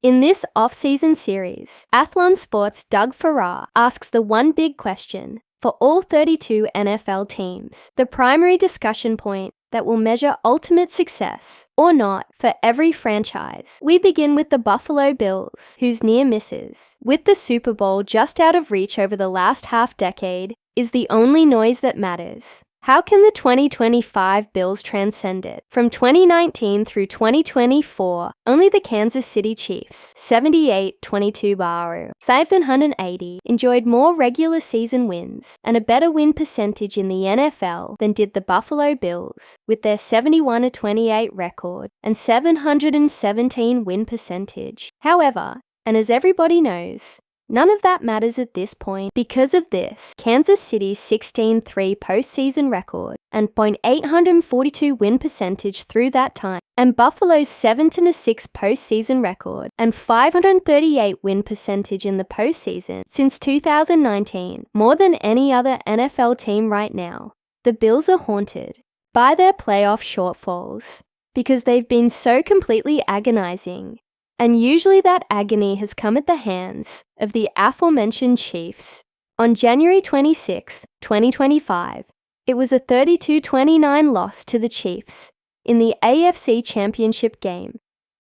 In this off-season series, Athlon Sports' Doug Farrar asks the one big question for all 32 NFL teams, the primary discussion point that will measure ultimate success, or not, for every franchise. We begin with the Buffalo Bills, whose near misses, with the Super Bowl just out of reach over the last half-decade, is the only noise that matters. How can the 2025 Bills transcend it? From 2019 through 2024, only the Kansas City Chiefs, 78-22 enjoyed more regular season wins and a better win percentage in the NFL than did the Buffalo Bills, with their 71-28 record and 717 win percentage. However, and as everybody knows, none of that matters at this point because of this: Kansas City's 16-3 postseason record and .842 win percentage through that time, and Buffalo's 7-6 postseason record and 538 win percentage in the postseason since 2019. More than any other NFL team right now, the Bills are haunted by their playoff shortfalls because they've been so completely agonizing. And usually that agony has come at the hands of the aforementioned Chiefs. On January 26, 2025, it was a 32-29 loss to the Chiefs in the AFC Championship game,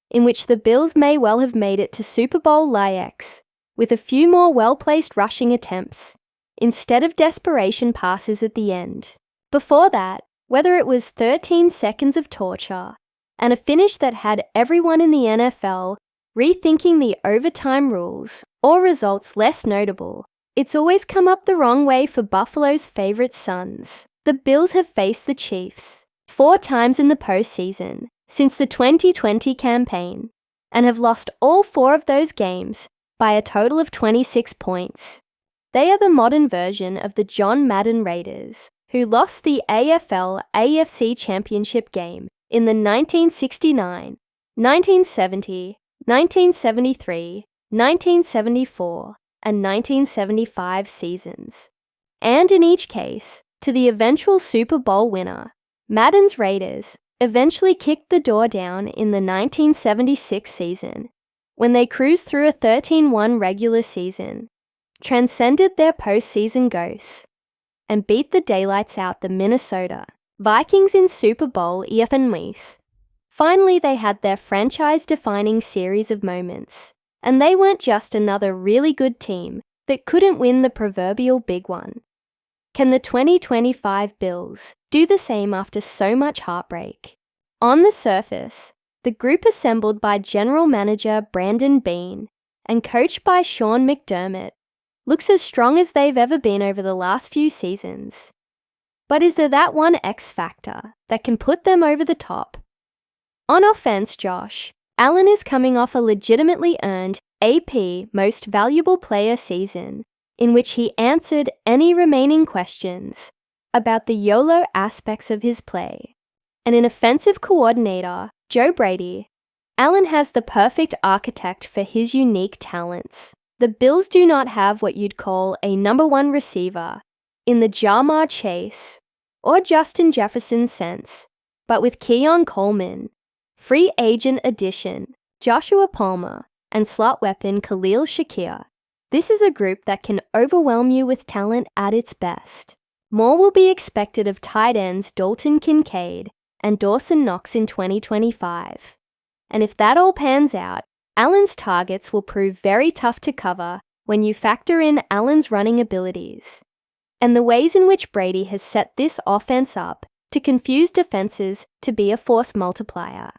in which the Bills may well have made it to Super Bowl LAX with a few more well-placed rushing attempts, instead of desperation passes at the end. Before that, whether it was 13 seconds of torture and a finish that had everyone in the NFL rethinking the overtime rules, or results less notable, it's always come up the wrong way for Buffalo's favorite sons. The Bills have faced the Chiefs 4 times in the postseason since the 2020 campaign and have lost all 4 of those games by a total of 26 points. They are the modern version of the John Madden Raiders, who lost the AFL-AFC Championship game in the 1969, 1970, 1973, 1974, and 1975 seasons, and in each case, to the eventual Super Bowl winner. Madden's Raiders eventually kicked the door down in the 1976 season, when they cruised through a 13-1 regular season, transcended their postseason ghosts, and beat the daylights out the Minnesota Vikings in Super Bowl IX. Finally, they had their franchise-defining series of moments, and they weren't just another really good team that couldn't win the proverbial big one. Can the 2025 Bills do the same after so much heartbreak? On the surface, the group assembled by General Manager Brandon Beane and coached by Sean McDermott looks as strong as they've ever been over the last few seasons. But is there that one X factor that can put them over the top? On offense, Josh Allen is coming off a legitimately earned AP Most Valuable Player season, in which he answered any remaining questions about the YOLO aspects of his play. And in offensive coordinator, Joe Brady, Allen has the perfect architect for his unique talents. The Bills do not have what you'd call a number 1 receiver in the Jamar Chase or Justin Jefferson sense, but with Keon Coleman, free agent addition Joshua Palmer, and slot weapon Khalil Shakir, this is a group that can overwhelm you with talent at its best. More will be expected of tight ends Dalton Kincaid and Dawson Knox in 2025. And if that all pans out, Allen's targets will prove very tough to cover when you factor in Allen's running abilities and the ways in which Brady has set this offense up to confuse defenses to be a force multiplier.